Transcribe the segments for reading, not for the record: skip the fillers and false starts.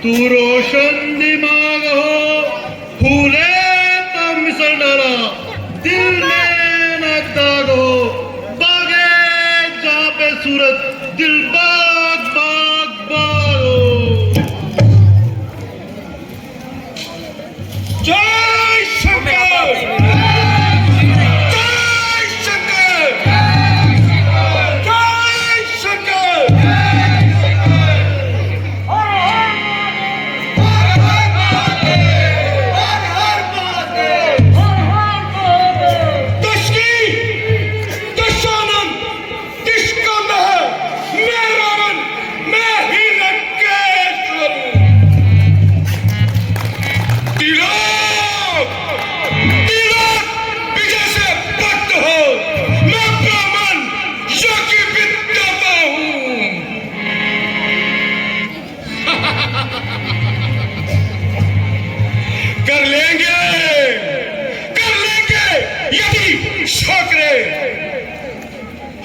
तू रोशन दिमाग हो, फूले तो मिसल डाला, दिल में न दाग हो, बागे जहाँ पे सूरत, दिल बाग बाग बाग हो। जय शंकर,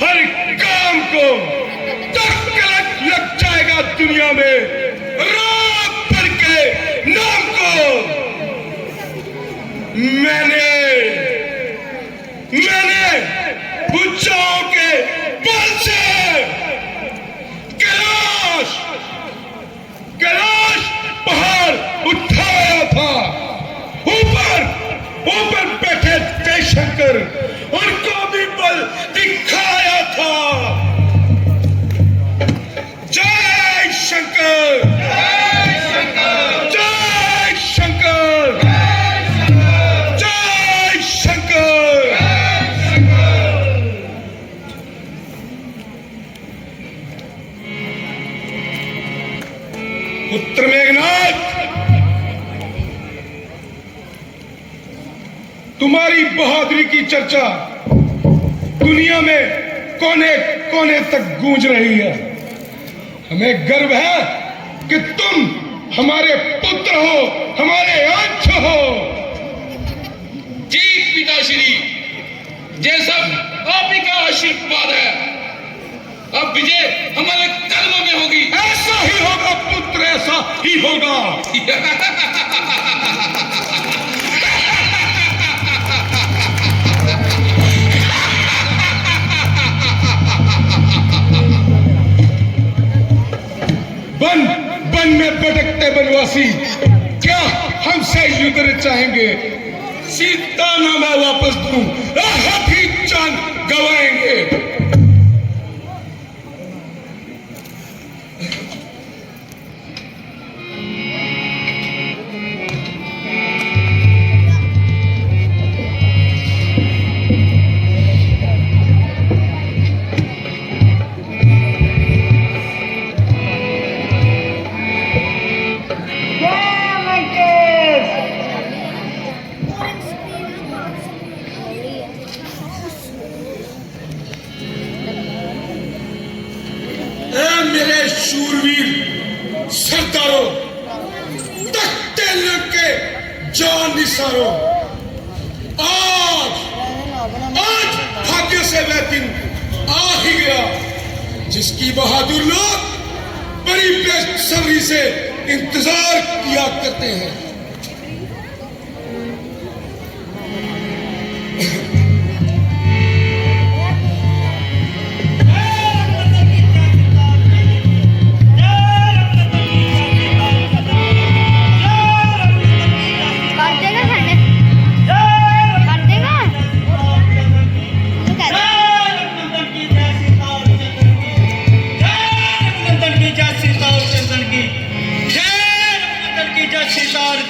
हर काम को तक लग जाएगा दुनिया में राम पर के नाम को। मैंने बुच्चाओं के बल से कैलाश पहाड़ उठाया था। ऊपर बैठे जयशंकर उनको भी बल दिखाया था। जय शंकर, जय शंकर, जय शंकर, जय शंकर। पुत्र मेघनाथ, तुम्हारी बहादुरी की चर्चा दुनिया में कोने कोने तक गूंज रही है। हमें गर्व है कि तुम हमारे पुत्र हो, हमारे अंश हो। जी पिताश्री, ये सब आप ही का आशीर्वाद है। अब विजय हमारे कर्म में होगी। ऐसा ही होगा पुत्र, ऐसा ही होगा। वन में भटकते बनवासी क्या हमसे युद्ध चाहेंगे? सीता ना मैं वापस दूं, हाथी जान गवाएंगे। मेरे शूरवीर सरदारों, तख्ते लेके जान निसारो, आज भाग्य से वह दिन आ ही गया जिसकी बहादुर लोग बड़ी बेसब्री से इंतजार किया करते हैं।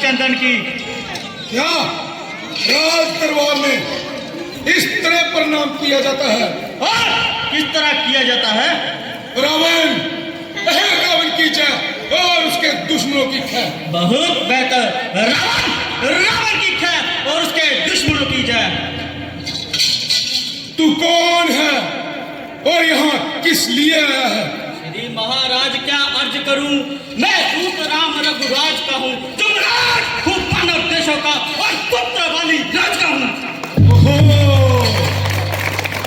चंदन की क्या राज दरबार में इस तरह प्रणाम किया जाता है? और किस तरह किया जाता है? रावण की जय और उसके दुश्मनों की खैर। बहुत बेहतर। रावण की खैर और उसके दुश्मनों की जय। तू कौन है और यहाँ किस लिए आया है? श्री महाराज, क्या अर्ज करूं? मैं दूत राम रघुराज का हूँ, जुमराज खूब मानव देशों का और पुत्र वाली राज का हूँ। ओहो,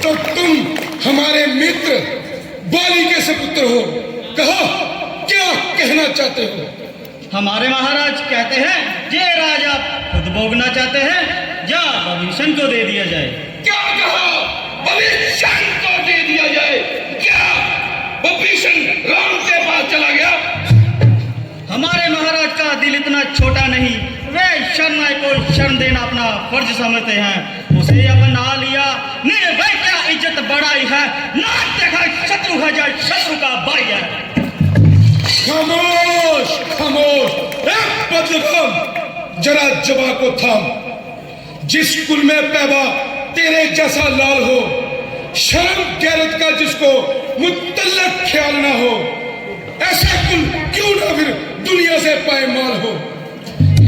तो तुम हमारे मित्र बाली के सपुत्र हो। कहो क्या कहना चाहते हो? हमारे महाराज कहते हैं ये राज आप खुद भोगना चाहते हैं या भविष्य को दे दिया जाए। क्या कहा? भविष्य को दे दिया जाए? क्या भविष्य राम के पास चला गया? हमारे महाराज का दिल इतना छोटा नहीं, वे शरण को शरण देना अपना फर्ज समझते हैं, उसे अपना लिया। निर्भय क्या इज्जत बढ़ाई है, ना देखा शत्रु है जाए शत्रु का भाई है। खामोश खामोश, एक बदलम जरा जवा को थाम। जिस कुल में पैदा तेरे जैसा लाल हो, शर्म गैरत का जिसको मुतल्लक ख्याल ना हो, ऐसे कुल क्यों ना फिर दुनिया से पायमाल हो।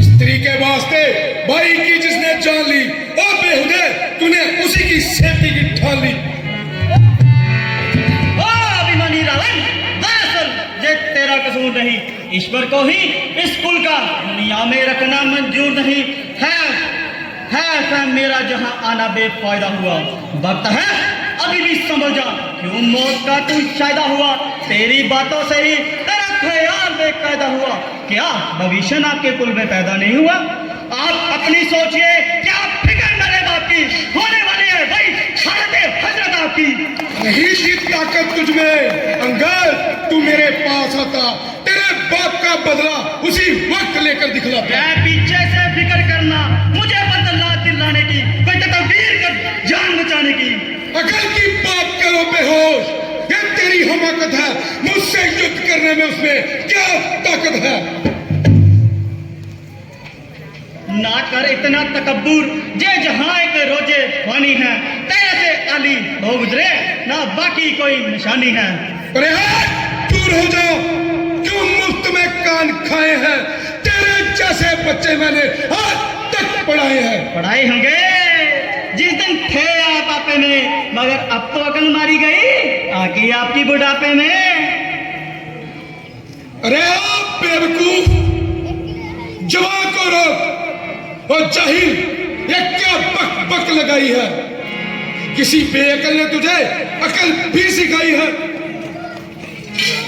स्त्री के वास्ते भाई की जिसने जान ली, और बेहुदे तूने उसी की सेफ्टी की ठान ली। ओ अभिमानी रावण, दरअसल ये तेरा कसूर नहीं, ईश्वर को ही इस कुल का दुनिया में रखना मंजूर नहीं है। मेरा जहां आना बेफायदा हुआ, वक्त है अभी भी समझ जा क्यों मौत का तू शायदा हुआ। तेरी बातों से ही तेरा ख्याल बेकायदा हुआ। क्या भविष्य आपके कुल में पैदा नहीं हुआ? आप अपनी सोचिए, क्या फिक्र मेरे बाप की होने वाली है भाई हजरत हजरत आपकी। नहीं थी ताकत तुझमें अंगद, तू मेरे पास आता, तेरे बाप का बदला उसी वक्त लेकर दिखलाता। मैं पीछे से फिक्र करना, मुझे बदला दिलाने की, कोई तकदीर कर जान बचाने की। अकल की बात करो बेहोश, ये तेरी हमाकत है, मुझसे युद्ध करने में उसमें क्या ताकत है। ना कर इतना तकब्बुर, जे जहां एक रोजे फानी है, तेरे से अली हो गुजरे ना बाकी कोई निशानी है। अरे दूर हो जाओ, क्यों मुफ्त में कान खाए हैं। तेरे जैसे बच्चे मैंने आज तक पढ़ाए हैं। पढ़ाई होंगे जिस दिन थे आप आपे में, मगर अब तो अकल मारी गई आके आपकी बुढ़ापे में। अरे आप बेवकूफ, जवान को रोक। और जाहिल, ये क्या बक बक लगाई है। किसी बेअकल ने तुझे अकल भी सिखाई है।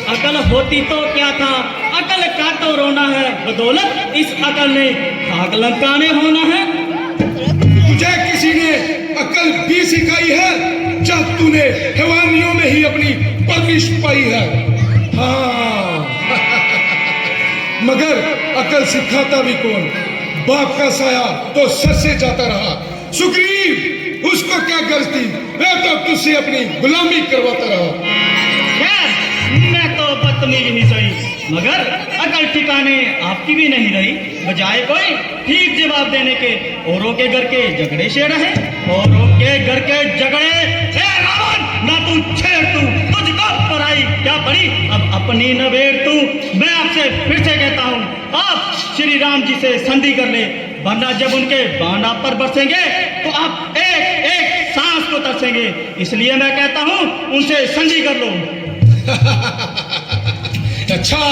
अकल होती तो क्या था, अकल का तो रोना है, बदौलत इस अकल ने खाक लंकाने होना है। तुझे किसी ने अकल भी सिखाई है, जब तूने हैवानियों में ही अपनी परवरिश पाई है। हाँ मगर अकल सिखाता भी कौन, बाप का साया तो सर से जाता रहा। सुग्रीव, उसको क्या गर्ज थी, मैं तो तुझसे अपनी गुलामी करवाता रहा। खैर मैं तो बदतमीज ही सही, मगर अकल ठिकाने आपकी भी नहीं रही। बजाय कोई ठीक जवाब देने के औरों के घर के झगड़े से रहे। औरों के घर के झगड़े, ए रावण ना तू छेड़, तू तुझको पराई क्या पड़ी, अब अपनी नवेड़ तू। मैं आपसे फिर से कहता हूँ, आप श्री राम जी से संधि कर ले, वरना जब उनके बाण आप पर बरसेंगे तो आप एक एक सांस को तरसेंगे। इसलिए मैं कहता हूँ उनसे संधि कर लो। अच्छा,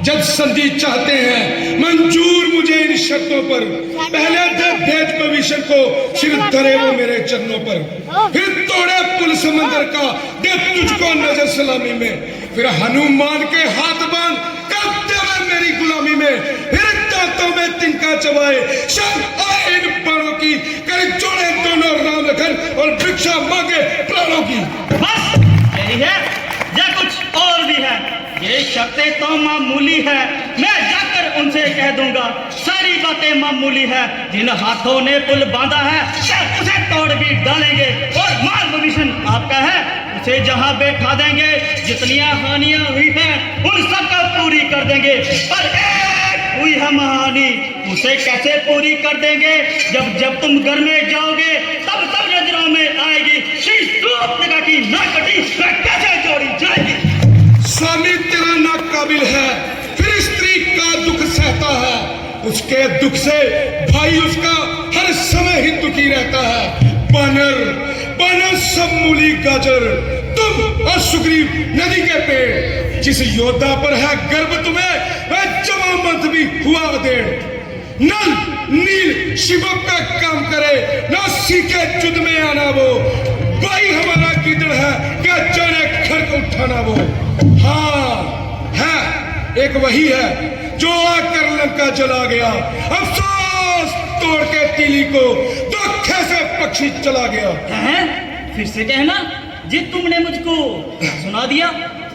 जब संधि चाहते हैं मंजूर मुझे इन शर्तों पर। पहले दे भेद भविष्य को, सिर धरे वो मेरे चरणों पर, फिर तोड़े पुल समंदर का, दे तुझको नजर सलामी में, फिर हनुमान के हाथ बांध कर देवे मेरी गुलामी में, फिर दांतों में तिनका चबाए, शर्म आए इन बाणों की, कर जोड़े दोनों राम लखन और भिक्षा मांगे प्राणों की। बस यही है या कुछ और भी है? ये शर्तें तो मामूली है, मैं जाकर उनसे कह दूंगा सारी बातें मामूली है। जिन हाथों ने पुल बांधा है उसे तोड़ भी डालेंगे, और माल भविष्य आपका है उसे जहां बैठा देंगे। जितनी हानियां हुई हैं उन सबको पूरी कर देंगे, पर एक हुई है महानी, उसे कैसे पूरी कर देंगे? जब तुम घर में जाओगे तब नजरों में आएगी श्री सूर्पनखा की नाकटी कैसे जोड़ी जाएगी। स्वामी तेरा ना काबिल है, फिर स्त्री का दुख सहता है, उसके दुख से भाई उसका हर समय ही दुखी रहता है। बानर सब मूली गाजर, तुम और सुग्रीव नदी के पेड़। जिस योद्धा पर है गर्व तुम्हें, वह जवामंत भी हुआ अधेड़। नल नील शिवम का काम करे, ना सीखे जुद में आना वो। भाई हमारा गिदड़ है, क्या जाने खड़ को उठाना वो। हाँ है, एक वही है जो आकर लंका जला गया। अफसोस तोड़ के तीली को धोखे से पक्षी चला गया। हैं? फिर से कहना, जी तुमने मुझको सुना दिया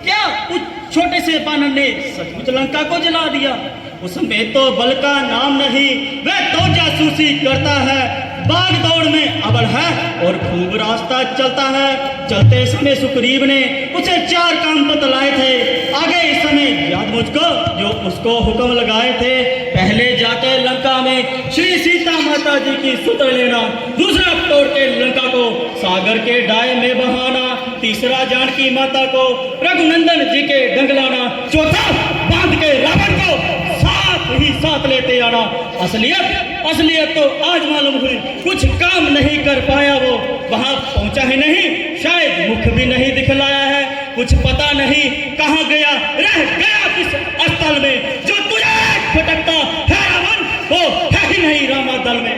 क्या? उस छोटे से बानर ने सचमुच लंका को जला दिया? उसमें तो बल का नाम नहीं, वह तो जासूसी करता है, भाग दौड़ में अव्वल है और खूब रास्ता चलता है। चलते समय सुग्रीव ने उसे 4 काम बतलाए थे, आगे इस समय याद मुझको जो उसको हुक्म लगाए थे। पहले जाकर लंका में श्री सीता माता जी की सूत्र लेना, दूसरा तोड़ के लंका को सागर के डाय में बहाना, तीसरा जानकी माता को रघुनंदन जी के डंगलाना, चौथा बांध के रावण को साथ ही साथ लेते आना। असलियत तो आज मालूम हुई, कुछ काम नहीं कर पाया वो, वहां पहुंचा ही नहीं, शायद मुख भी नहीं दिखलाया है, कुछ पता नहीं कहां गया, रह गया किस स्थल में, जो तुझे भटकता है रावण, वो है ही नहीं रामा दल में।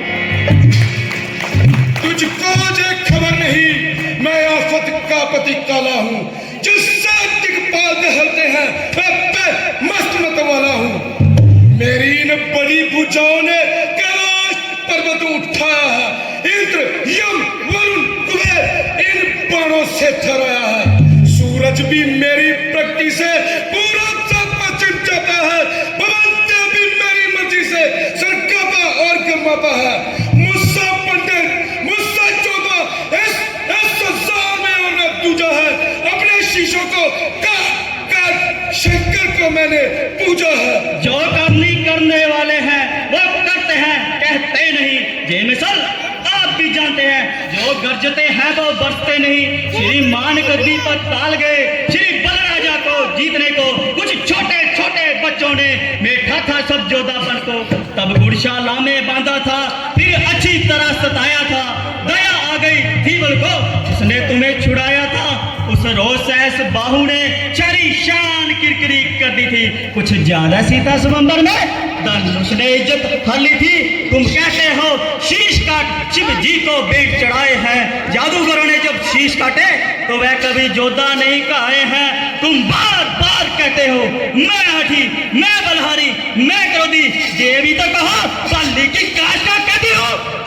तुझको मुझे खबर नहीं, मैं आफत का पति काला हूँ, जिससे दिक्पाल दहलते हैं मैं मस्त मत वाला हूँ। मेरी इन बड़ी भुजाओं ने कैलाश पर्वत उठाया है, इंद्र यम वरुण कुबेर इन बाणों से थराया है। सूरज भी मेरी प्रगति से पूरब से पश्चिम जाता है, भगवंत भी मेरी मर्जी से सरकाता और गरमाता है। मुझसे पंडित मुझसे चौथा इस संसार में और न दूजा है, अपने शीशों को शंकर को मैंने पूजा है। जो करनी करने वाले हैं वो करते हैं, कहते नहीं। जे मिसल आप भी जानते हैं, जो गरजते हैं वो बरसते नहीं। श्री मान गद्दी पर ताल गए, श्री बलराजा को जीतने को कुछ छोटे छोटे बच्चों ने बैठा था सब जोधापन को, तब गुड़शाला में बांधा था, फिर अच्छी तरह सताया था। दया आ गई थी बल को, उसने तुम्हें छुड़ाया था। उस रोज सहस बाहू ने चरी शान किरकिरी कर दी थी, कुछ ज्यादा सीता स्वयंवर में धनुष ने इज्जत हर ली थी। तुम कहते हो शीश काट, शिव जी को भेंट चढ़ाए हैं। जादूगरों ने जब शीश काटे तो वह कभी जोधा नहीं कहे हैं। तुम बार बार कहते हो मैं हठी, मैं बलहारी, मैं क्रोधी, देवी तो कहो बल्ली की काश का कहती हो।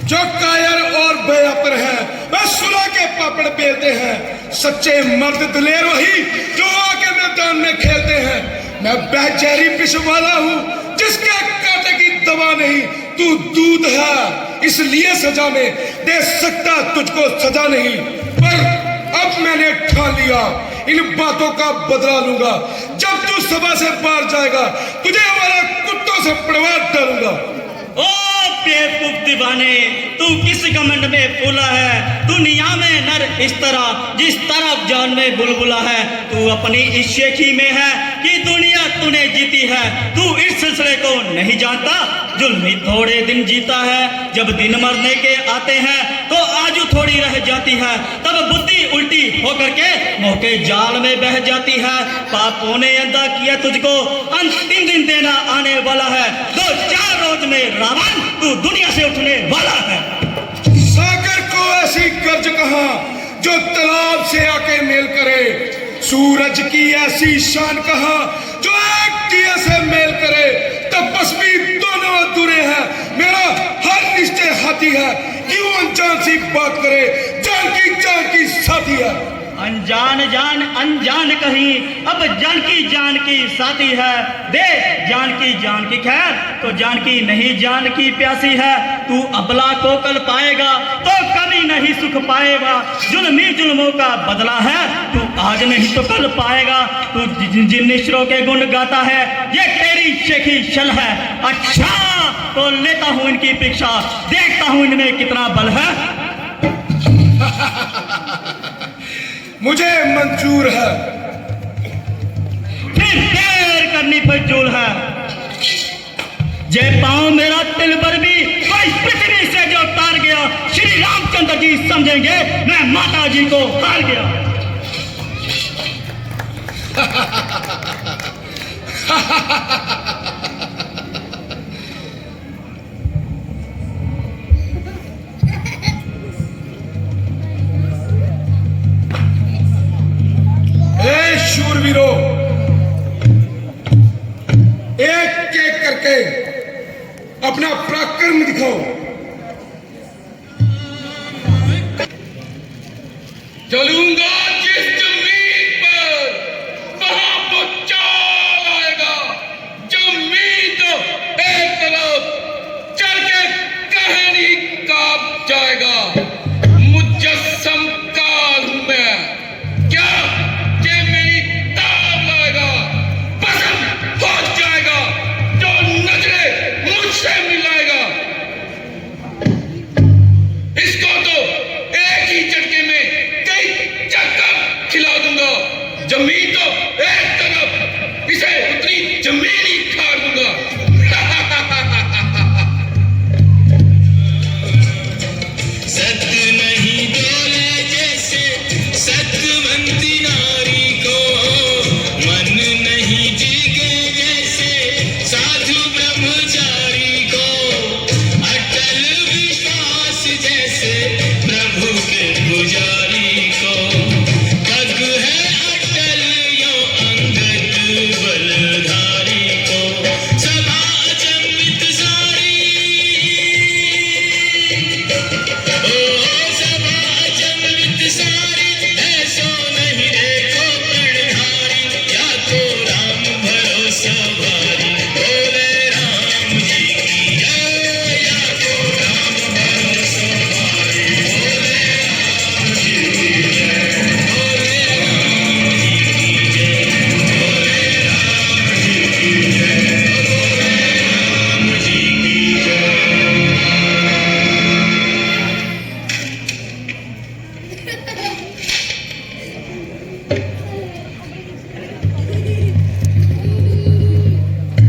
जो कायर और बेअपर है वह सुला के पापड़ बेलते हैं, सच्चे मर्द दिलेर वही जो आके मैदान में खेलते हैं। मैं बेचैरी विष वाला हूँ जिसके कांटे की दवा नहीं, तू दूध है इसलिए सजा में दे सकता तुझको सजा नहीं। पर अब मैंने ठान लिया, इन बातों का बदला लूंगा। जब तू सभा से बाहर जाएगा तुझे हमारा कुत्तों से पड़वा डालूंगा। ओ बेवकूफ दीवाने, तू किस घमंड में फूला है? दुनिया में नर इस तरह जिस तरफ जान में बुलबुला है। तू अपनी इस शेखी में है कि दुनिया तूने जीती है। तू इस सिलसिले को नहीं जानता, जुल्मी थोड़े दिन जीता है। जब दिन मरने के आते हैं तो आजू थोड़ी रह जाती है, तब बुद्धि उल्टी होकर के मौके जाल में बह जाती है। पापों ने अंधा किया तुझको, अंतिम दिन देना आने वाला है। 2-4 रोज में रावण तू दुनिया से उठने वाला है। सागर को ऐसी गर्ज कहां जो तालाब से आके मेल करे, सूरज की ऐसी शान कहां जो एक दिए से मेल करे। तपस्वी दोनों अधूरे हैं, मेरा हर निश्चय हाथी है, क्यों अनजान सी बात करे, जान की साथी है। अनजान जान अनजान कहीं, अब जान की साथी है। दे जान की खैर तो जानकी नहीं जान की प्यासी है। तू अबला को कल पाएगा तो कभी नहीं सुख पाएगा। जुल्मी जुल्मों का बदला है, तू आज नहीं तो कल पाएगा। तू जिन निश्चरों के गुण गाता है ये तेरी शेखी शल है। अच्छा तो लेता हूँ इनकी परीक्षा, देखता हूँ इनमें कितना बल है। मुझे मंजूर है। फिर देर करनी फजूल है। जय पाऊं मेरा तिल पर भी कोई पृथ्वी से जो तार गया, श्री रामचंद्र जी समझेंगे मैं माता जी को हार गया। शूरवीरों, अपना पराक्रम दिखाओ। चलूंगा जिस जमीन पर वहां वो चाल आएगा। जमीन तो एक तरफ चल के कहीं कांप जाएगा। मुजस्सम काल हूं मैं, क्या ये मेरी ताब लाएगा? पसंद हो जाएगा जो नजरे मुझसे मिलाएगा। इसको तो एक ही झटके में कई चक्कर खिला दूंगा। जमीन तो एक तरफ, इसे उतनी जमीन ही खाड़ दूंगा। सत्य नहीं डोले जैसे सत्यवंती नारी को, मन नहीं जीगे जैसे साधु ब्रह्मचारी को, अटल विश्वास जैसे प्रभु के पुजारी को। कग है अटल यो अंगद बलधारी को, सभा अचंभित सारी। सभा अचंभित सारी, ऐसो नहीं देखो प्रणधारी। या तो राम भरोसा भारी, बोले राम जी की जय। या तो राम भरोसा भारी, बोले राम जी की जय। बोले राम जी की जय। बोले राम जी की जय। बोले राम जी की जय।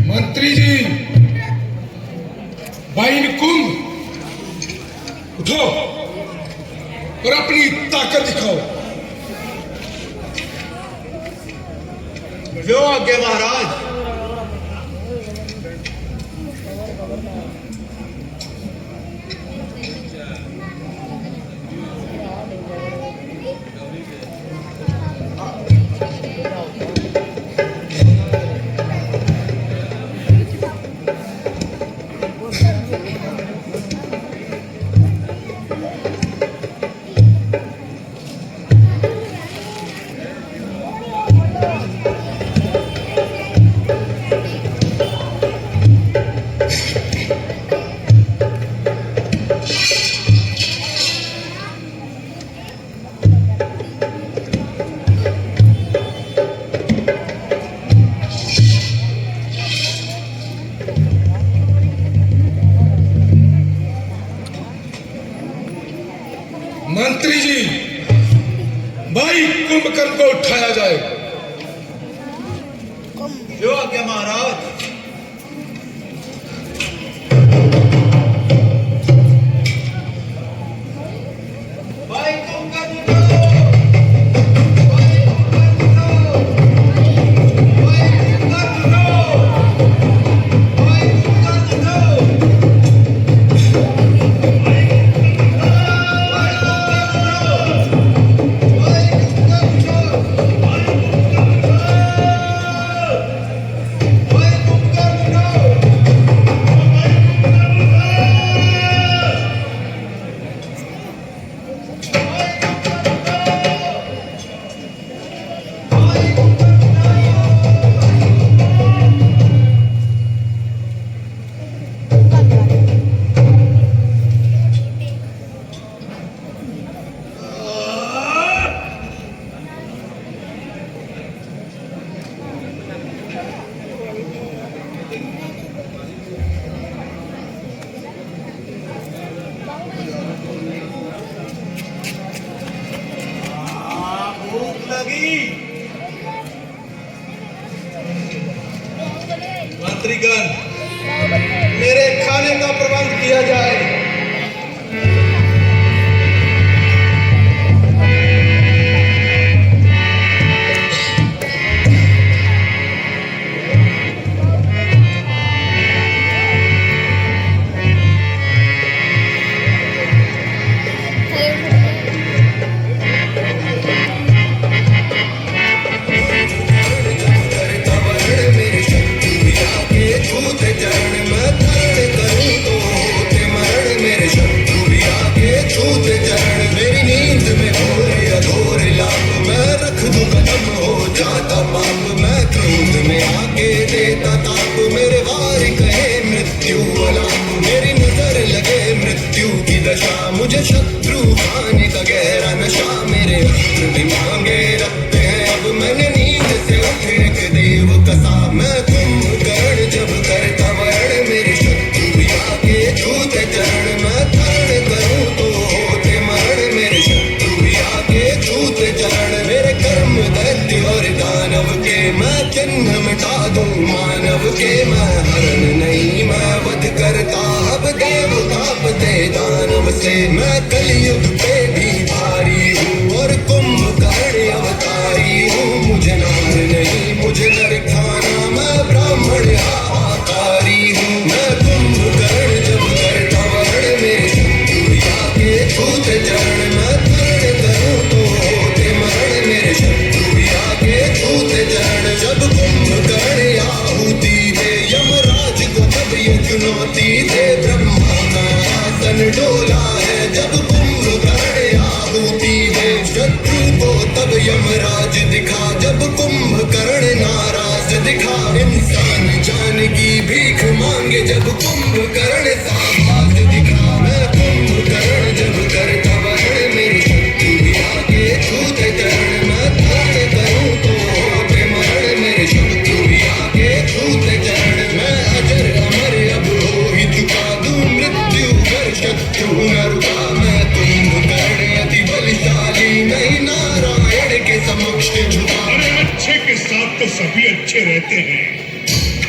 मंत्री जी, भाई कुंभ उठो और अपनी ताकत दिखाओ। जो आज्ञा महाराज। मंत्री जी, भाई कुंभकर्ण को उठाया जाए। जो आज्ञा महाराज। भाई कुंभकर्ण को, भाई कुंभकर्ण को, भाई कुंभकर्ण को, भाई कुंभकर्ण को। मंत्रीगण, मेरे खाने का प्रबंध किया जाए। मेरी शक्ति मिला के छूते चरण में करूं तेरा नशा मेरे अस्त्र भी मांगे रखते हैं अब मैंने नींद से उठ एक देव कसा मैं कुंभकर्ण जब करता वर्ण मेरे शत्रु भी आके छूते चरण मैं धारण करूं तो होते मरण मेरे शत्रु भी आके छूते चरण मेरे कर्म दैत्य और दानव के मैं चिन्ह मिटा दूं मानव के मैं हरण नहीं मैं वध करता अब देव तापते दानव से मैं कलयुग पे भी भारी हूँ और कुंभकर्ण अवतारी हूँ मुझे नार नहीं मुझे नर खाना मैं ब्राह्मण आकारी हूँ मैं कुंभकर्ण जब करता वर्ण मेरे शत्रु आके छूते चरण मैं धारण करूं तो होते मरण मेरे शत्रु आके छूते चरण जब कुंभकर्ण आहुति दे यमराज को तब ये चुनौती दे ब्रह्मा का आसन डोला है जब कुंभकर्ण आहुति दे शत्रु को तब यमराज दिखा जब कुंभकर्ण नाराज दिखा इंसान जान की भीख मांगे जब कुंभकर्ण साबाज दिखा मैं कुंभकर्ण जब करता वर्ण मेरे शत्रु भी आके छूते चरण मैं धारण करूं तो होते मरण मेरे शत्रु भी आके छूते चरण मैं अजर अमर अब हो ही चुका दूं मृत्यु पर शत्रु न रुका मैं कुंभकर्ण अति बलशाली नहीं नारायण के समक्ष झुका अरे अच्छे के साथ तो सभी अच्छे रहते हैं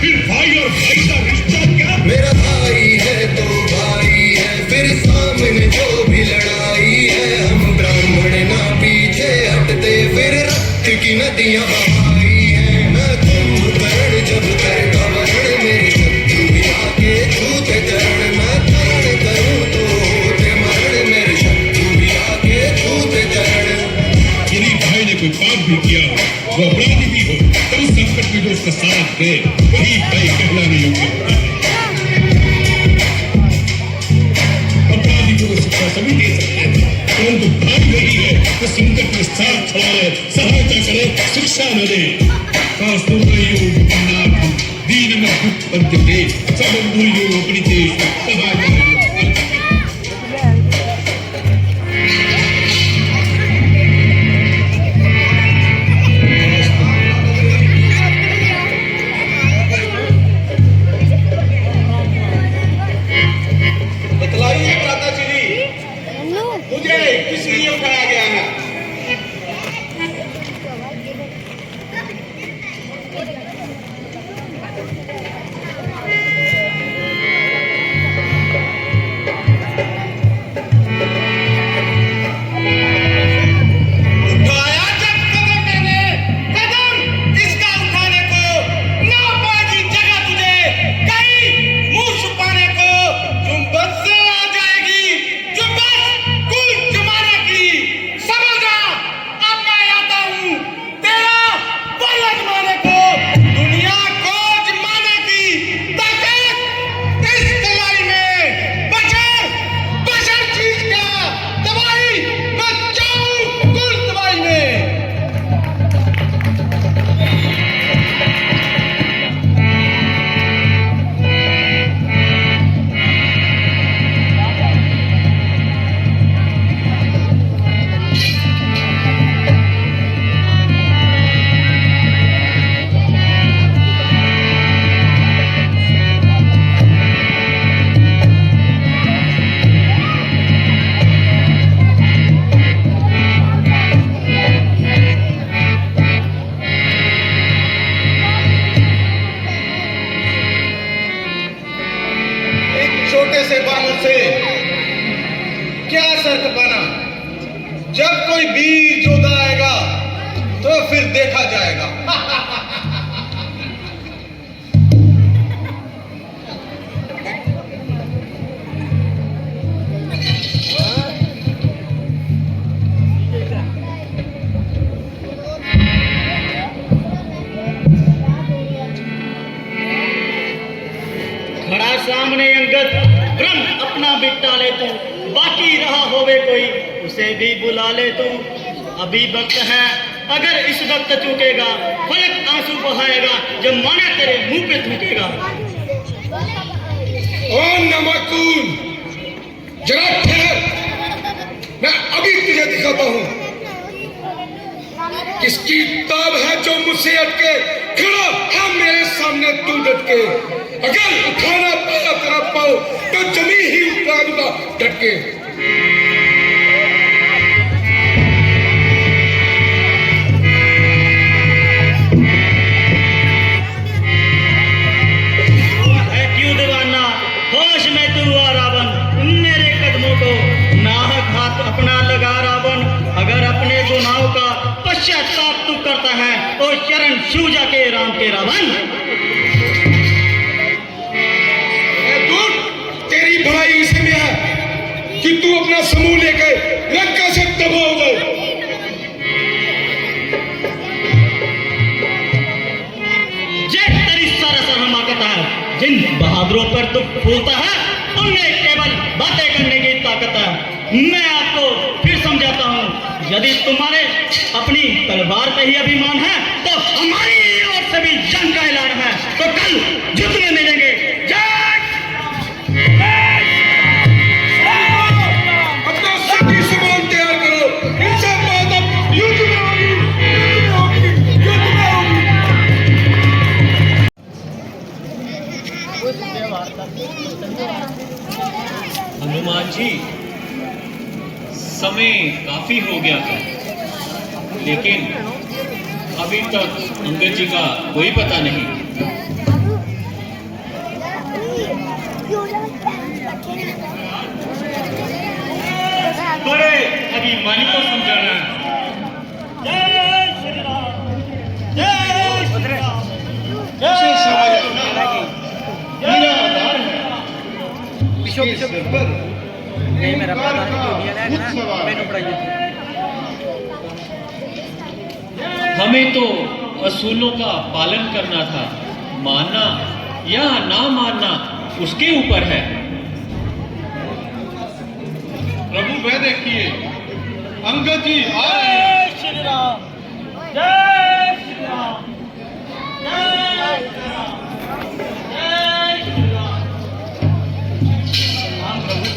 फिर भाई और भाई का रिश्ता क्या मेरा भाई है तो भाई है फिर सामने जो भी लड़ाई है हम ब्राह्मण ना पीछे हटते फिर रक्त की नदियां बहाई है मैं कुंभकर्ण जब करता वर्ण मेरे शत्रु भी आके छूते चरण मैं धारण करूं तो होते मरण मेरे शत्रु भी आके छूते चरण यदि भाई ने कोई पाप भी किया हो वो अपराधी भी हो तो उस संकट में जो उसका साथ दे वही भाई कहलाने योग्य होता है अपराधी को तो शिक्षा सभी दे सकते हैं परंतु भाई वही है जो संकट में साथ खड़ा रहे सहायता करे शिक्षा न दे दीन में दुख बंद दे सब मूल्यों अपनी देश सहायता मुझे किस लिए उठाया गया है जब कोई वीर योद्धा आएगा तो फिर देखा जाएगा। खड़ा सामने अंगद ब्रह्म अपना बिटा ले तू, बाकी रहा होवे कोई उसे भी बुला ले तू। अभी वक्त है, अगर इस वक्त चूकेगा फलक आंसू बहाएगा, जब माना तेरे मुंह पे थूकेगा। ओ नमकून, जरा ठहर, मैं अभी तुझे दिखा दिखाता हूँ किसकी ताब है जो मुझसे अटके, खड़ा है मेरे सामने तू डटके। अगर उठाना पाया तेरा पाओ तो जमीन ही उठा दूंगा डटके। क्यों दीवाना होश में तू आ रावण, मेरे कदमों को नाहक हाथ अपना लगा रावण। अगर अपने गुनाहों का पश्चाताप तू करता है तो चरण छू जाके राम के रावण। दूर तेरी भलाई इसी में है कि तू अपना समूह लेकर लंका से तबाह हो गए। जय तेरी सरस हमाकत है, जिन बहादुरों पर तू फूलता है उनमें केवल बातें करने की ताकत है। मैं आपको फिर समझाता हूँ, यदि तुम्हारे अपनी तलवार पे ही अभिमान है तो हमारी ओर से भी जंग का ऐलान है। तो कल युद्ध में मिलेंगे। अपना सभी सामान तैयार करो, इनसे बात अब युद्ध में होगी, युद्ध में होगी, युद्ध में होगी। हनुमान जी, समय काफी हो गया था, लेकिन अभी तक अंगद जी का कोई पता नहीं। बड़े अभिमानी को समझाना है। जय श्री राम, जय श्री राम, जय श्री राम। हमें तो असूलों का पालन करना था, मानना या ना मानना उसके ऊपर है। प्रभु वह देखिए, अंगद जी आए। जय श्री राम, जय श्री राम, जय श्री राम, जय श्री राम। राम प्रभु,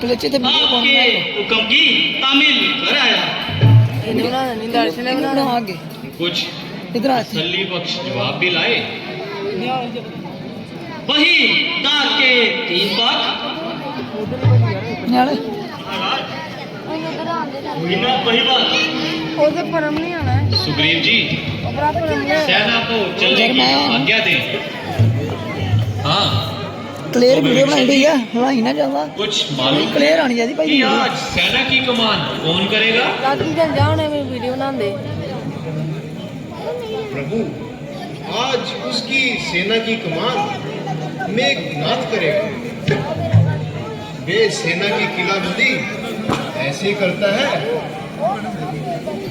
आपके हुक्म की तामील कर आया। कुछ तसल्ली बख्श जवाब भी लाए। वही दाग के 3 बात वही बात। ਉਹਦੇ ਪਰਮ ਨਹੀਂ ਆਣਾ ਹੈ सुग्रीव जी, ਆਪਣਾ ਪਰਮ ਨਹੀਂ सेना को चलने की आज्ञा दें। हाँ, क्लियर वीडियो बनाई गई है, हलाई ना ज्यादा कुछ मालूम क्लियर आनी चाहिए भाई कि आज सेना की कमान कौन करेगा? ਰਾਤੀ ਜੰਜਾ ਹੋਣੇ में वीडियो बनाते प्रभु, आज उसकी सेना की कमान मेघनाथ करेगा। वे सेना की किलाबंदी ऐसे करता है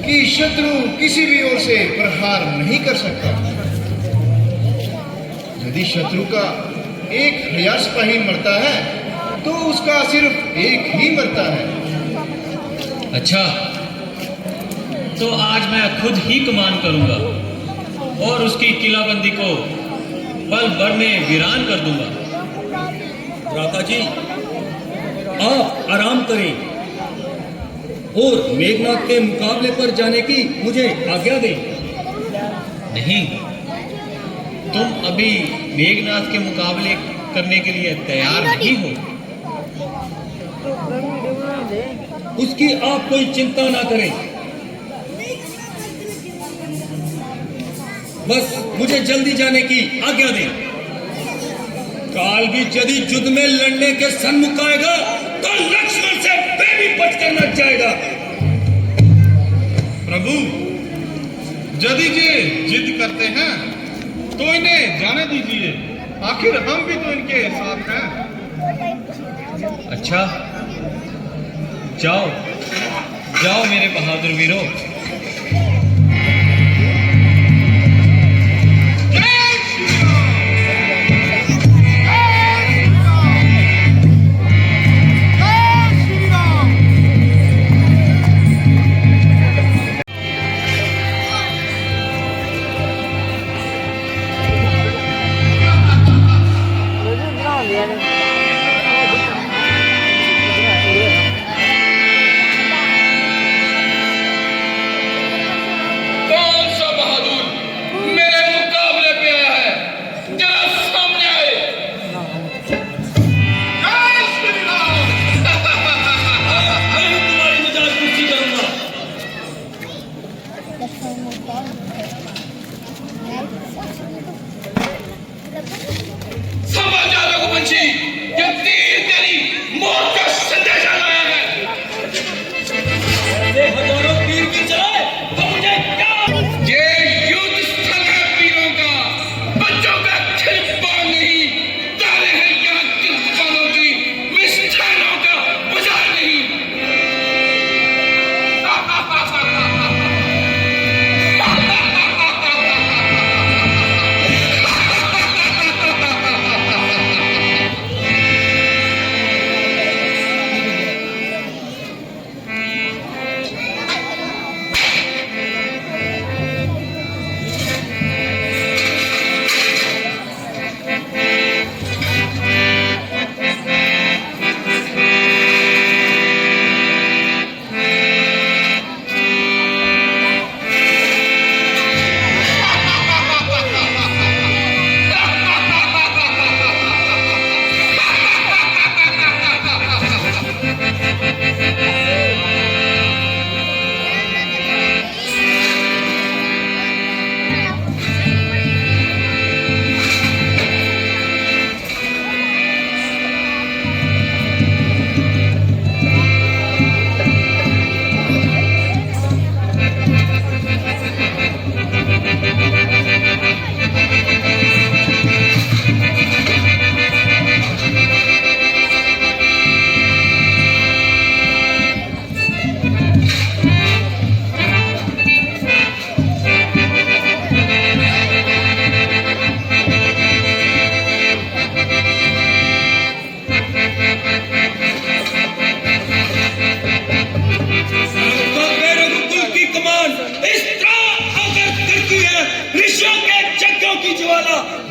कि शत्रु किसी भी ओर से प्रहार नहीं कर सकता। यदि शत्रु का 1000 सिपाही मरता है तो उसका सिर्फ एक ही मरता है। अच्छा, तो आज मैं खुद ही कमान करूंगा और उसकी किलाबंदी को पल भर में वीरान कर दूंगा। भ्राता जी, आप आराम करें और मेघनाथ के मुकाबले पर जाने की मुझे आज्ञा दें। नहीं, तुम अभी मेघनाथ के मुकाबले करने के लिए तैयार नहीं हो। वीडियो बनाते उसकी आप कोई चिंता ना करें, बस मुझे जल्दी जाने की आज्ञा दें। काल भी यदि युद्ध में लड़ने के सन्मुख आएगा तो लक्ष्मण से भी बच करना जाएगा। प्रभु, यदि ये जिद करते हैं तो इन्हें जाने दीजिए, आखिर हम भी तो इनके साथ हैं। अच्छा, जाओ जाओ मेरे बहादुर वीरों।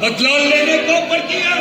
बदला लेने को पर किया।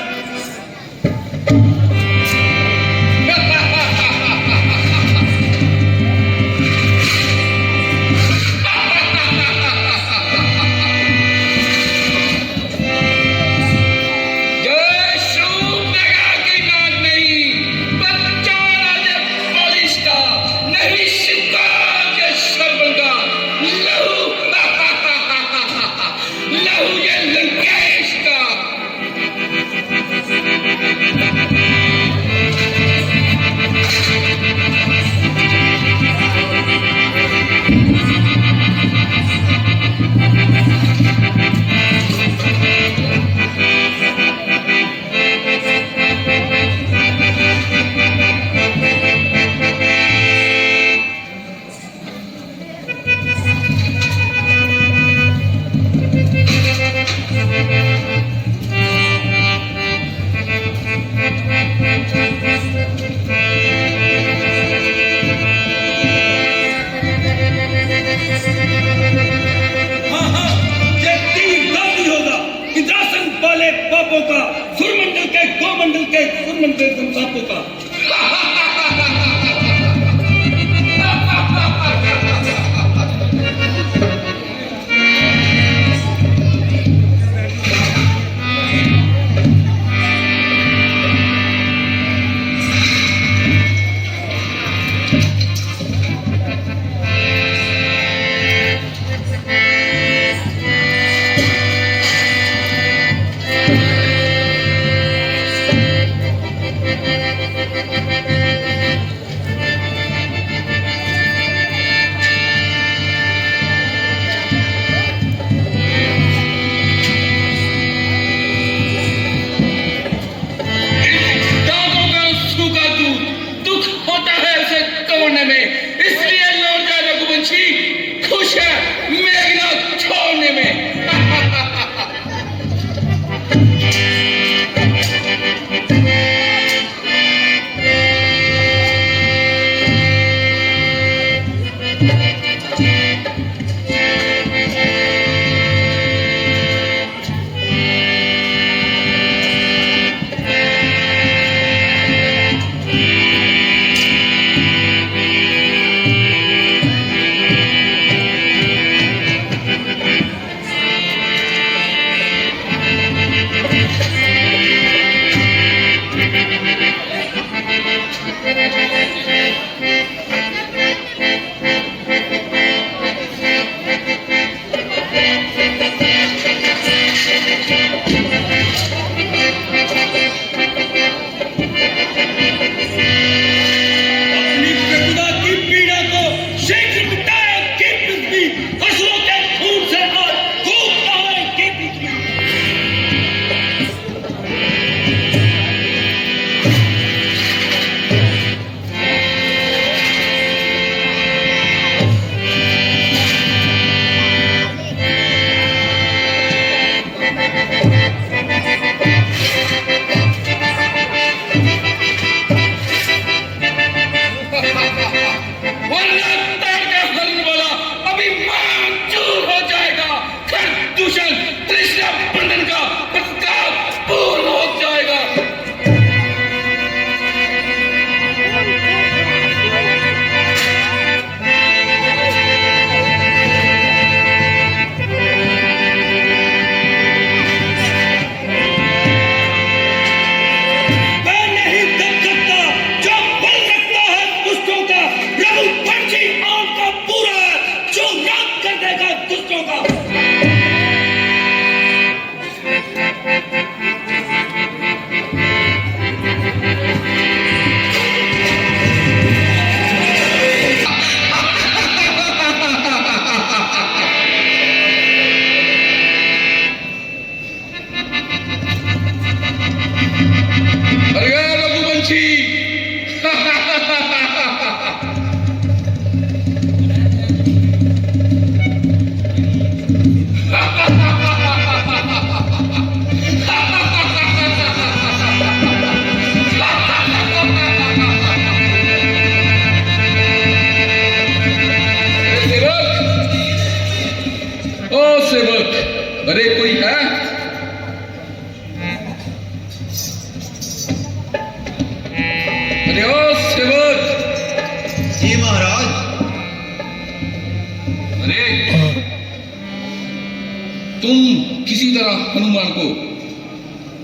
तुम किसी तरह हनुमान को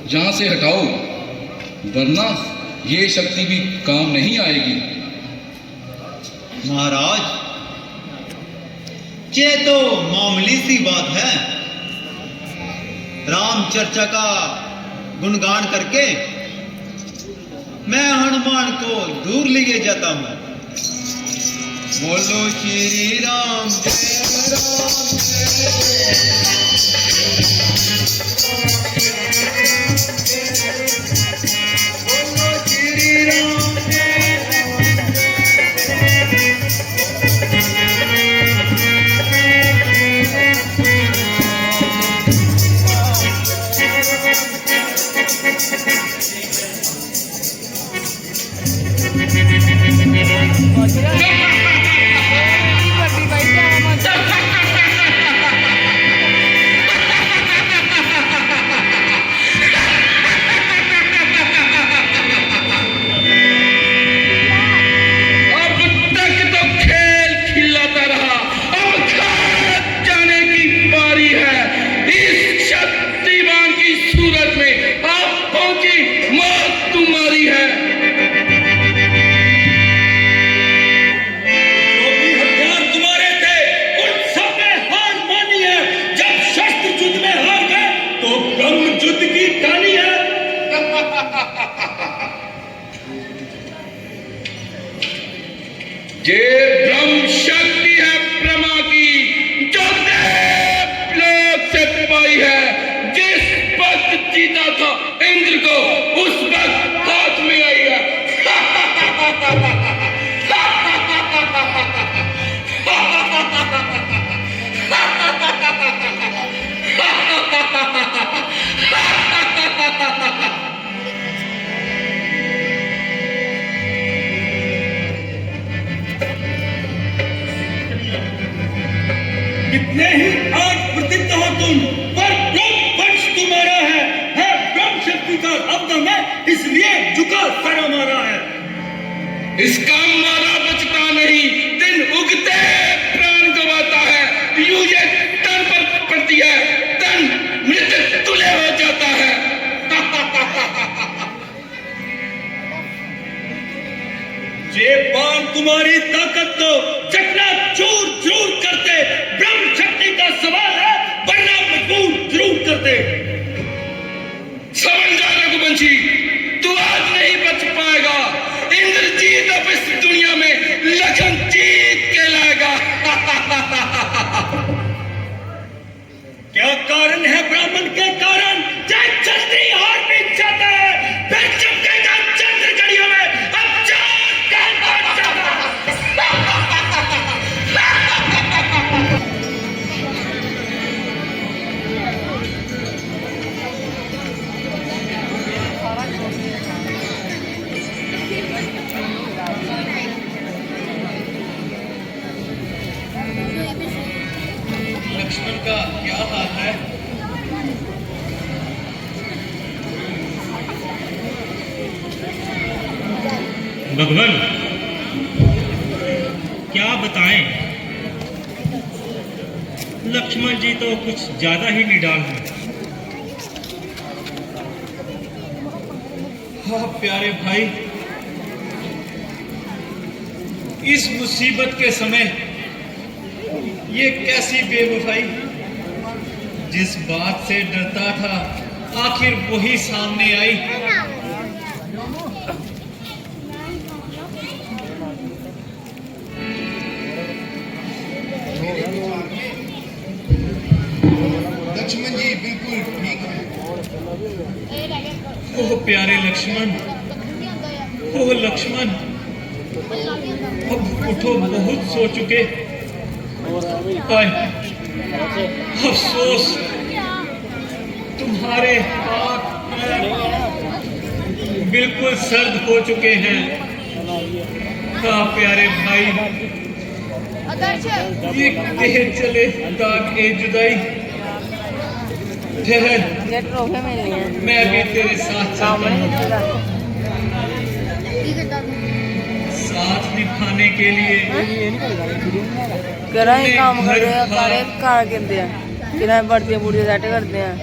यहां से हटाओ, वरना ये शक्ति भी काम नहीं आएगी। महाराज, ये तो मामूली सी बात है। राम चर्चा का गुणगान करके मैं हनुमान को दूर लिए जाता हूं। बोलो श्री राम जय राम बोलो श्री राम ਵੱਡੀ ਬਾਈ ਦਾ अब तक तो खेल खिलाता रहा, अब घर जाने की बारी है। इस शक्तिमान की सूरत में आप पहुंची, मौत तुम्हारी है। जो भी हथियार तुम्हारे थे उन सब ने हार मानी है। जब शस्त्र युद्ध में हार गए तो ब्रह्म युद्ध की टानी है। ये ब्रह्म शक्ति है ब्रह्मा की, जो देवलोक से पाई है। जिस वक्त जीता था इंद्र को, उस वक्त हाथ में आई है। कितने ही आज प्रसिद्ध हो तुम, पर ब्रह्म वंश तुम्हारा है ब्रह्म शक्ति का अवगम है, इसलिए झुका सर हमारा है। इसका मारा बचता नहीं, दिन उगते प्राण गवाता है। यूं ये तन पर पड़ती है, तन मृत तुल्य हो जाता है। ये बाण तुम्हारी ताकत को चकनाचूर जरूर करते। ब्रह्म शक्ति का सवाल है, वरना मजबूर जरूर करते। समझ जा रघुवंशी, तू आज नहीं बच पाएगा। इंद्रजीत अब इस दुनिया में लखन जीत के लाएगा। क्या कारण है ब्राह्मण के कारण? जय चंद्री हार भी जाता है, फिर चमकेगा चंद्र घड़ियों में। अब चांद का बादशाह। लक्ष्मण का क्या हाल है? भगवान, क्या बताएं? लक्ष्मण जी तो कुछ ज्यादा ही निडाल हैं। हाँ प्यारे भाई, इस मुसीबत के समय ये कैसी बेवफाई। जिस बात से डरता था आखिर वही सामने आई। लक्ष्मण जी बिल्कुल ठीक है। ओह प्यारे लक्ष्मण, ओह लक्ष्मण, अब उठो, बहुत सो चुके। हाय, अफसोस, तुम्हारे हाथ पैर बिल्कुल सर्द हो चुके हैं। हाँ प्यारे भाई, ये कह चले दाग ए जुदाई। ठहर, ये ट्रॉफी मिलनी है। मैं भी तेरे साथ चलता हूँ। साथ निभाने के लिए करा ही काम कर रहे हैं, करे कहा कहते हैं। कितना बढ़ती बूढ़ी सेट करते हैं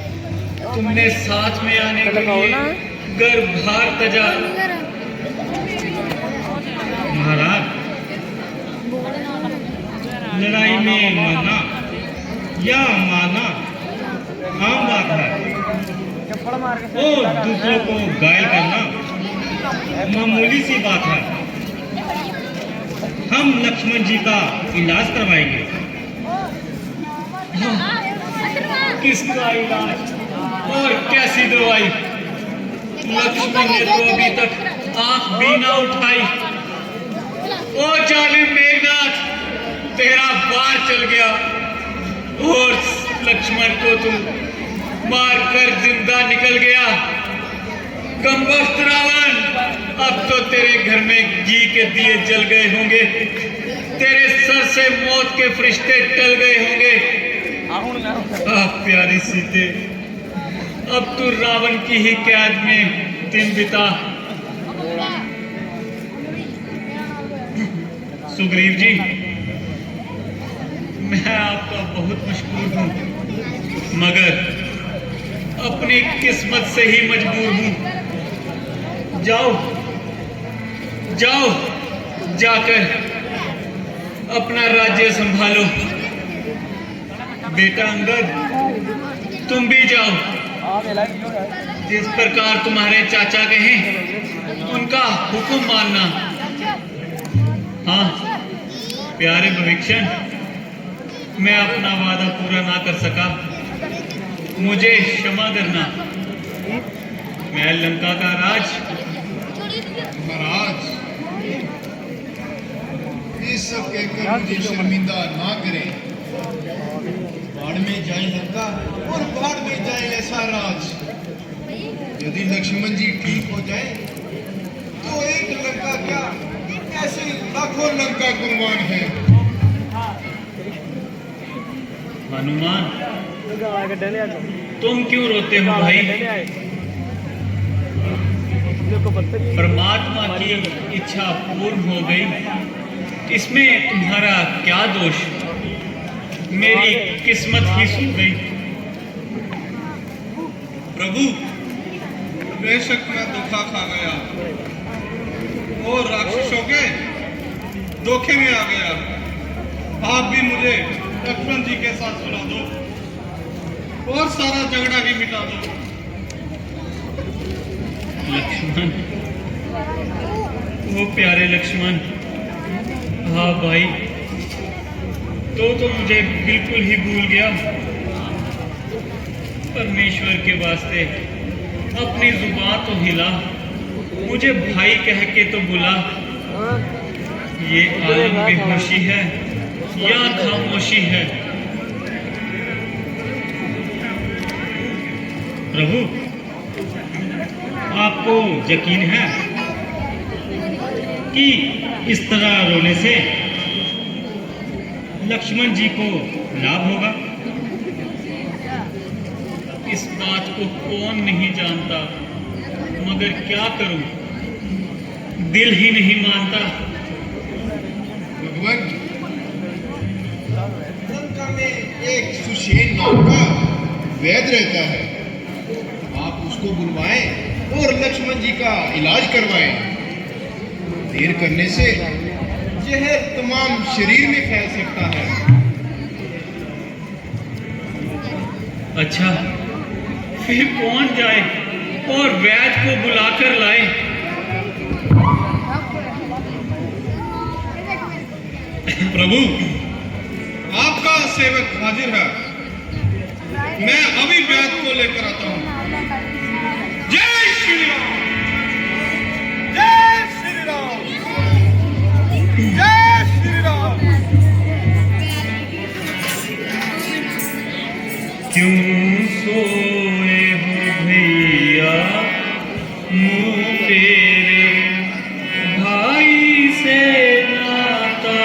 तुमने साथ में आने तो के लगाओ लिए ना। गर्भार तजा। महाराज, लड़ाई में मरना या मारना आम बात है, और दूसरों को घायल करना मामूली सी बात है। हम लक्ष्मण जी का इलाज करवाएंगे। किसका इलाज और कैसी दवाई? लक्ष्मण ने तो अभी तक आंख भी ना उठाई। ओ जालिम मेघनाथ, तेरा बार चल गया और लक्ष्मण को तू मारकर जिंदा निकल गया। कमबख्त रावण, अब तो तेरे घर में घी के दिए जल गए होंगे, तेरे सर से मौत के फरिश्ते टल गए होंगे। प्यारी सीते, अब तू रावण की ही कैद में दिन बिता। सुग्रीव जी, मैं आपका बहुत मशहूर हूँ, मगर अपनी किस्मत से ही मजबूर हूँ। जाओ जाओ, जाकर अपना राज्य संभालो। बेटा अंगद, तुम भी जाओ। जिस प्रकार तुम्हारे चाचा कहें उनका हुक्म मानना। हाँ प्यारे भविष्यन, मैं अपना वादा पूरा ना कर सका, मुझे क्षमा करना। मैं लंका का राज। महाराज, इस सब कहकर मुझे शर्मिंदा ना करें। बाढ़ में जाए लंका और बाढ़ में जाए ऐसा राज। यदि लक्ष्मण जी ठीक हो जाए तो एक लंका क्या, ऐसे लाखों लंका कुर्बान है। हनुमान, तुम क्यों रोते हो भाई? परमात्मा की इच्छा पूर्ण हो गई, इसमें तुम्हारा क्या दोष? मेरी किस्मत ही सुन गई। प्रभु, बेशक मैं धोखा खा गया और राक्षसों के धोखे में आ गया। आप भी मुझे लक्ष्मण जी के साथ सुला दो और सारा झगड़ा ही मिटा दो। लक्ष्मण, वो प्यारे लक्ष्मण। हाँ भाई, तो मुझे बिल्कुल ही भूल गया। परमेश्वर के वास्ते अपनी जुबान तो हिला, मुझे भाई कह के तो बुला। ये आलम बेहोशी है या खामोशी है? प्रभु, आपको यकीन है कि इस तरह रोने से लक्ष्मण जी को लाभ होगा? इस बात को कौन नहीं जानता, मगर क्या करूं, दिल ही नहीं मानता। भगवान, लंका में एक सुशेन नाम का वैद्य रहता है। आप उसको बुलवाएं और लक्ष्मण जी का इलाज करवाएं। देर करने से जहर तमाम शरीर में फैल सकता है। अच्छा, फिर कौन जाए और वैद्य को बुलाकर लाए? प्रभु, आपका सेवक हाजिर है। मैं अभी वैद्य को लेकर आता हूँ। जय श्री राम, जय श्री राम, जय श्री राम। क्यों सोए हो भैया मुँह फेरे, भाई से नाता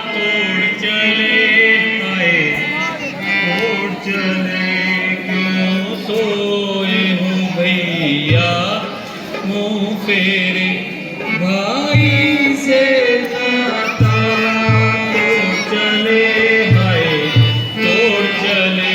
तोड़ चले आए, तोड़ चले। क्यों सोए हो भैया मुँह फेरे, भाई से नाता तोड़ चले आए, तोड़ चले।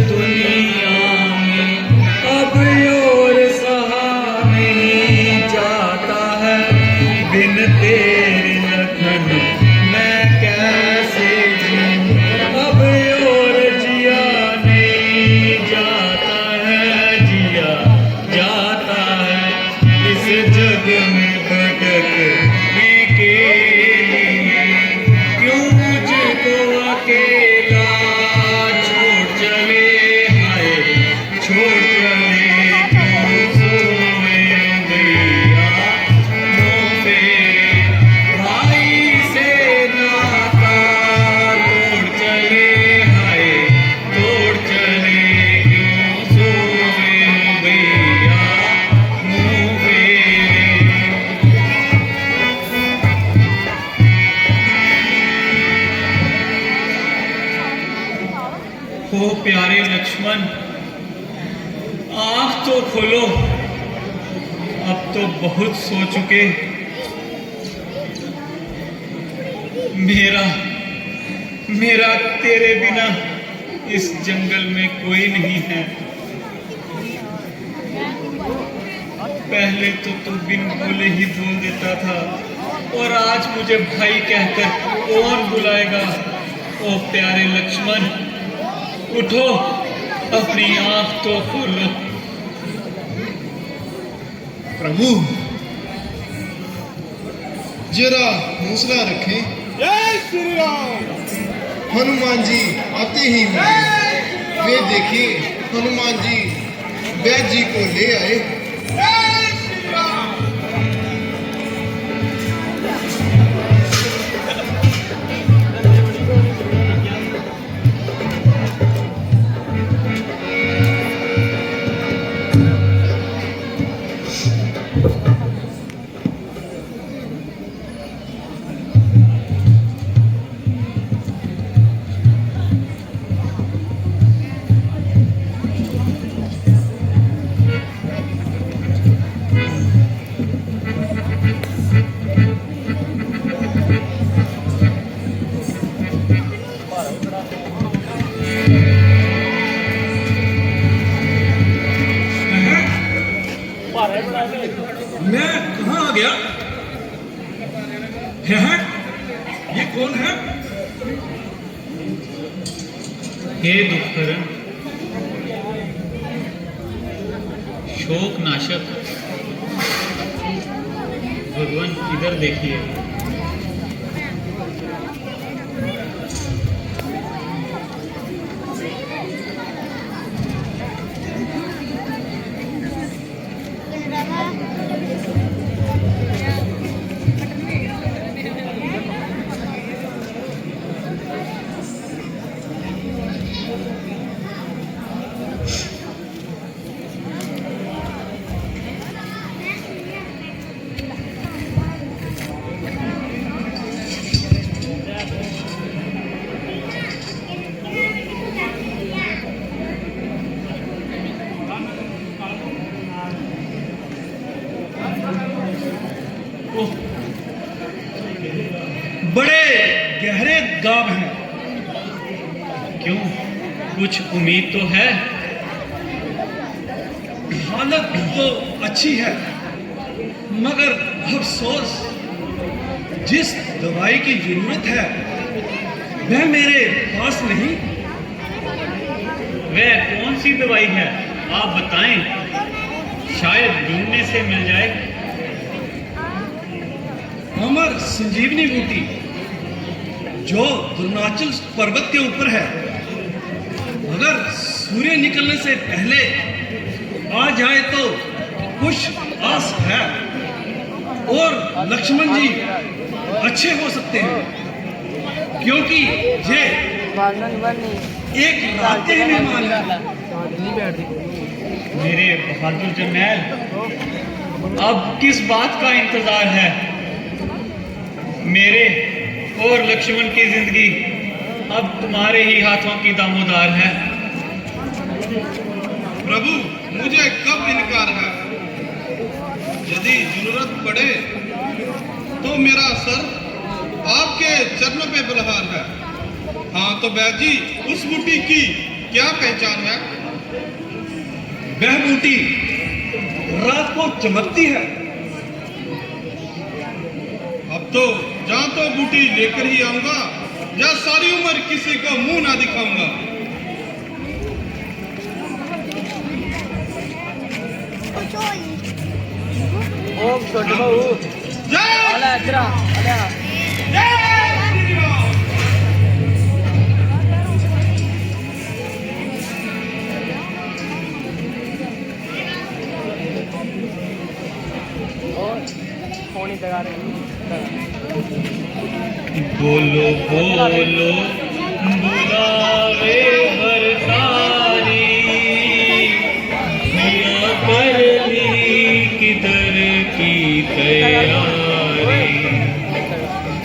दुनिया में अब और सहा नहीं जाता है, बिन तेरे लखन मैं कैसे जीऊं, अब और जिया नहीं जाता है, जिया जाता है इस जग में भटकने के लिए। क्यों मुझको अकेला छोड़ चले, हाय छोड़ चले, क्यों सोए भैया मुँह फेरे, भाई से नाता तोड़ चले, हाय तोड़ चले, क्यों सोए भैया मुँह फेरे। ओ प्यारे लक्ष्मण, आंख तो खोलो, अब तो बहुत सो चुके। मेरा तेरे बिना इस जंगल में कोई नहीं है। पहले तो तू बिन बोले ही बोल देता था, और आज मुझे भाई कहकर कौन बुलाएगा। ओ प्यारे लक्ष्मण, उठो, अपनी आंख तो खोलो। प्रभु जरा हौसला रखें। जय श्री राम। हनुमान जी आते ही मिले। वे देखिए हनुमान जी वैद्य जी को ले आए। जय श्री राम। मैं कहाँ आ गया? है? ये कौन है? हे दुखहरण, शोक नाशक, भगवान इधर देखिए। बड़े गहरे गांव हैं। क्यों, कुछ उम्मीद तो है? हालत तो अच्छी है, मगर अफसोस, जिस दवाई की जरूरत है वह मेरे पास नहीं। वह कौन सी दवाई है, आप बताएं, शायद ढूंढने से मिल जाए। अमर संजीवनी बूटी जो अरुणाचल पर्वत के ऊपर है, अगर सूर्य निकलने से पहले आ जाए तो कुछ आस है। और लक्ष्मण जी अच्छे हो सकते हैं, क्योंकि ये एक राते ही मेहमान है। मेरे बहादुर जरनैल, अब किस बात का इंतजार है? मेरे और लक्ष्मण की जिंदगी अब तुम्हारे ही हाथों की दामोदार है। प्रभु मुझे कब इनकार है? यदि जरूरत पड़े तो मेरा सर आपके चरणों पे बलहार है। हाँ तो बैद जी, उस बूटी की क्या पहचान है? वह बूटी रात को चमकती है। अब तो जहाँ तो बूटी लेकर ही आऊंगा या सारी उम्र किसी को मुंह ना दिखाऊंगा। ओम छोटे बाबू जय अला इधर अला जय श्री राम। फोन ही लगा रहे बोलो बोलो बुलावे बरसारी मिया कर ली किधर की तैयारी।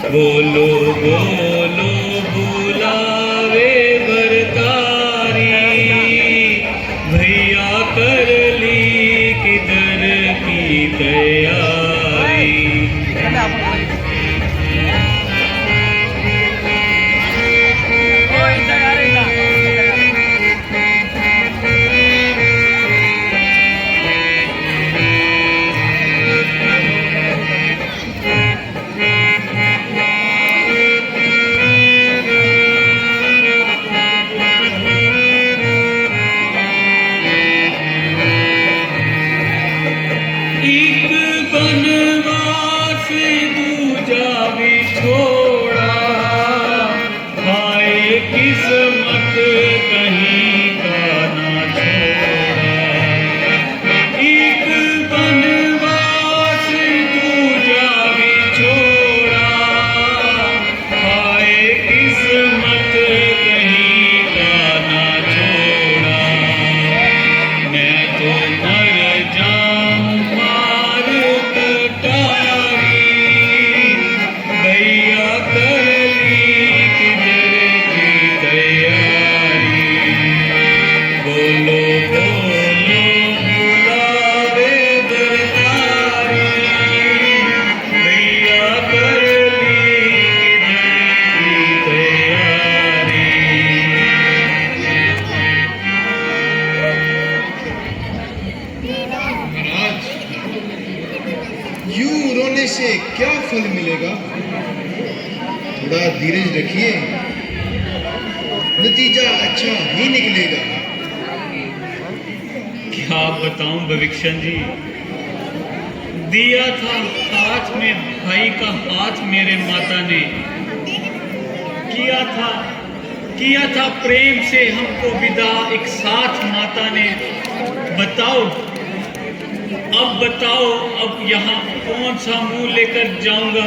बोलो बोलो बुलावे बरसारी भैया कर ली किधर की तैयारी। एक बनवास दूजा भी छोड़ा हाय किस्मत कहीं का ना छोड़ा। एक बनवास दूजा भी छोड़ा हाय किस्मत कहीं का ना छोड़ा। मैं तो मर जाऊं मार कटारी भैया कर ली किधर की तैयारी। बोलो बोलो बुलावे दरबारी भैया कर ली किधर की तैयारी। महाराज, यूं रोने से क्या फल मिलेगा? थोड़ा धीरज रखिए, नतीजा अच्छा ही निकलेगा। क्या बताऊं भविक्षण जी, दिया था हाथ में भाई का हाथ मेरे माता ने, किया था प्रेम से हमको विदा एक साथ माता ने। बताओ अब यहाँ कौन सा मुंह लेकर जाऊंगा?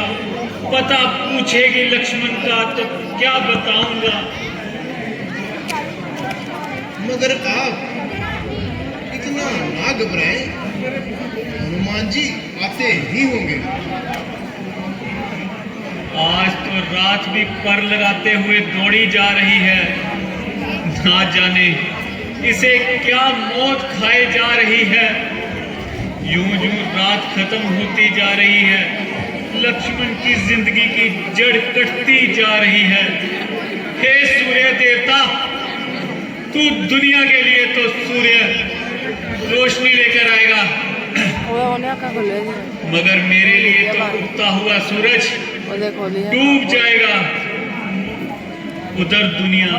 पता पूछेगी लक्ष्मण का तो क्या बताऊंगा? मगर आप इतना ना घबराएं, हनुमान जी आते ही होंगे। आज तो रात भी पर लगाते हुए दौड़ी जा रही है। ना जाने इसे क्या मौत खाए जा रही है। यूं रात खत्म होती जा रही है, लक्ष्मण की जिंदगी की जड़ कटती जा रही है। हे सूर्य देवता, तू दुनिया के लिए तो सूर्य रोशनी लेकर आएगा, मगर मेरे लिए तो उगता हुआ सूरज डूब जाएगा। उधर दुनिया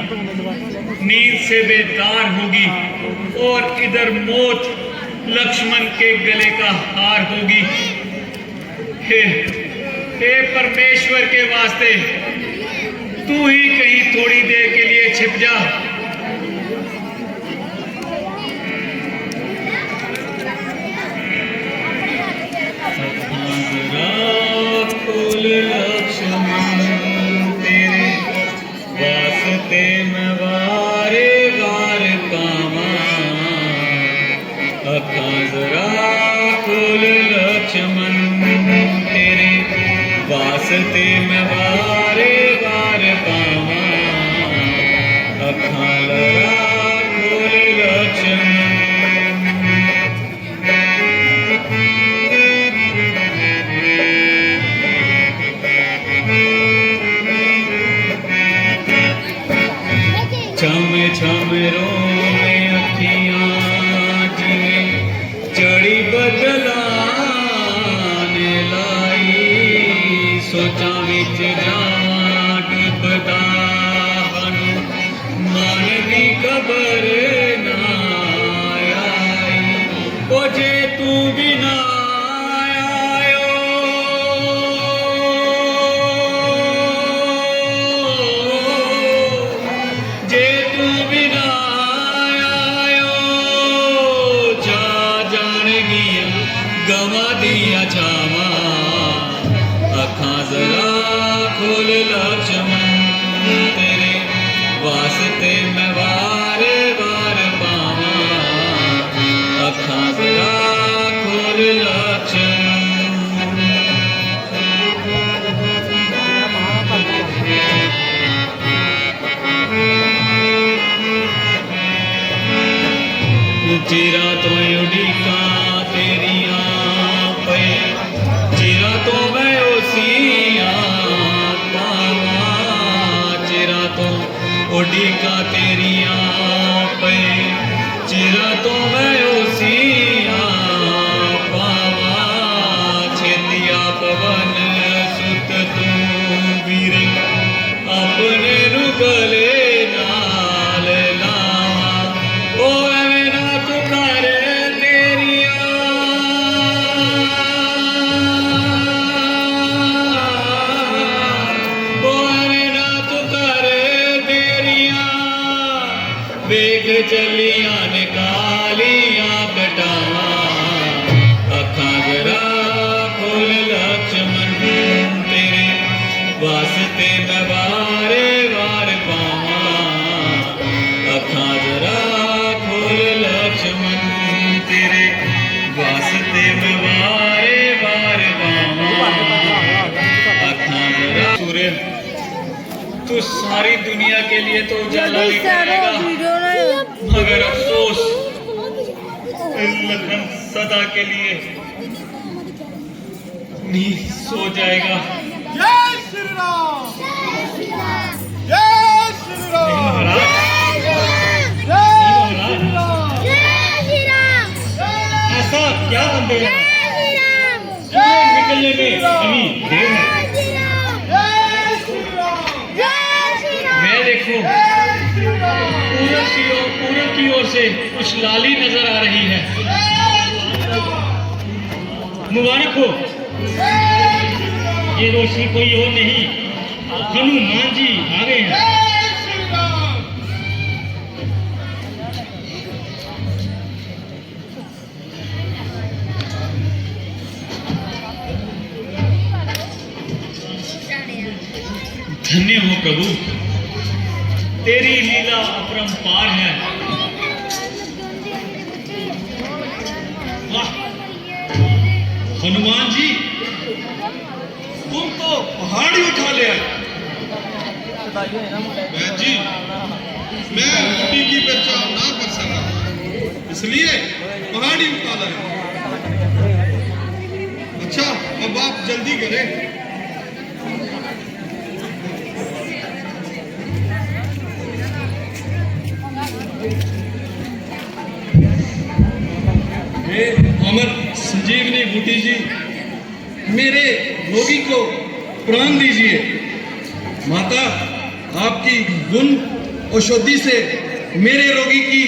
नींद से बेदार होगी और इधर मौत लक्ष्मण के गले का हार होगी। हे परमेश्वर के वास्ते, तू ही कहीं थोड़ी देर के लिए छिप जा। कुल लक्ष्मण तेरे वास्ते मैं वारे वार कामा। जरा कुल लक्ष्मण तेरे वास्ते मैं वारे वार पावा। अखां लड़ा कुल लक्ष्मण। छम छम रो सोचा विच जावां डुबदा हनु मन दी खबर ना आई ओ जे तू भी ना आयो जे तू भी ना आयो जा जान गया गवा दिया छावा अखां जरा खोल लक्ष्मण तेरे वास्ते मैं वार वार पावा अखां जरा खोल लक्ष्मण चिरा तो उड़ीका तेरिया पे चिरा तो मैं उसिया पावा चिरा तो उड़ीका तेरिया पे चिरा तो मैं उसिया पावा छेतिया पवन सुत तू वीर अपने रुगले नाल लावा ओ एवें ना तू कर तेरिया ओ एवें ना तू कर तेरिया वेग चलिया निकालिया कटावा अखां जरा खोल लक्ष्मण तेरे वास्ते मैं वारे वार पावा अखां जरा खोल लक्ष्मण तेरे वास्ते मैं वारे वार पावा अखां जरा सूर्य तू सारी दुनिया के लिए तो उजाला लेकर आएगा मगर अफसोस लखन सदा के लिए नहीं सो जाएगा जय श्री राम जय श्री राम महाराज जय श्री राम ऐसा क्या अंधेरा निकलने में अभी देर है मैं देखूं पूरब की ओर से कुछ लाली नजर आ रही है मुबारक हो ये रोशनी कोई और नहीं हनुमान जी आ गए हैं धन्य हो प्रभु तेरी लीला अपरंपार है वाह हनुमान जी तुम तो पहाड़ी उठा ले आए बहन जी मैं ऊटी की पहचान ना कर सका इसलिए पहाड़ी उठा लाया। अच्छा अब आप जल्दी करें। अमर संजीवनी बूटी जी मेरे रोगी को प्राण दीजिए। माता आपकी गुण औषधि से मेरे रोगी की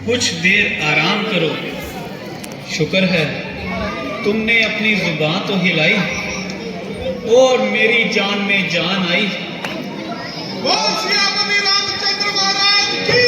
कुछ देर आराम करो। शुक्र है तुमने अपनी जुबान तो हिलाई और मेरी जान में जान आई। बोल सियापति रामचंद्र महाराज की।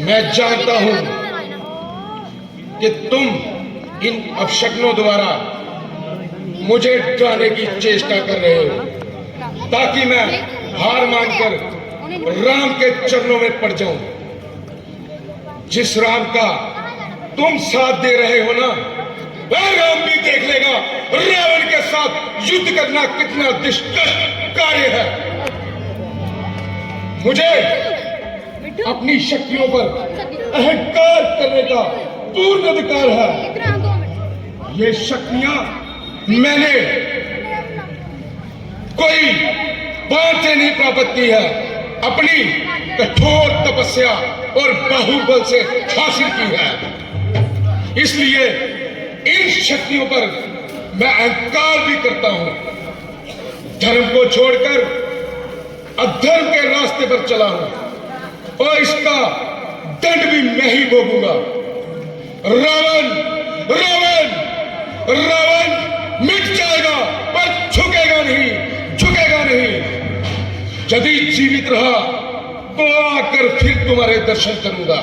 मैं जानता हूं कि तुम इन अपशक्नों द्वारा मुझे डराने की चेष्टा कर रहे हो ताकि मैं हार मानकर राम के चरणों में पड़ जाऊं। जिस राम का तुम साथ दे रहे हो ना, वह राम भी देख लेगा रावण के साथ युद्ध करना कितना दुष्कर कार्य है। मुझे अपनी शक्तियों पर अहंकार करने का पूर्ण अधिकार है। ये शक्तियां मैंने कोई बात से नहीं प्राप्त की है, अपनी कठोर तपस्या और बाहुबल से हासिल की है। इसलिए इन शक्तियों पर मैं अहंकार भी करता हूं। धर्म को छोड़कर अधर्म के रास्ते पर चला हूं और इसका दंड भी मैं ही भोगूंगा। रावण रावण रावण मिट जाएगा पर झुकेगा नहीं, झुकेगा नहीं। यदि जीवित रहा तो आकर फिर तुम्हारे दर्शन करूंगा।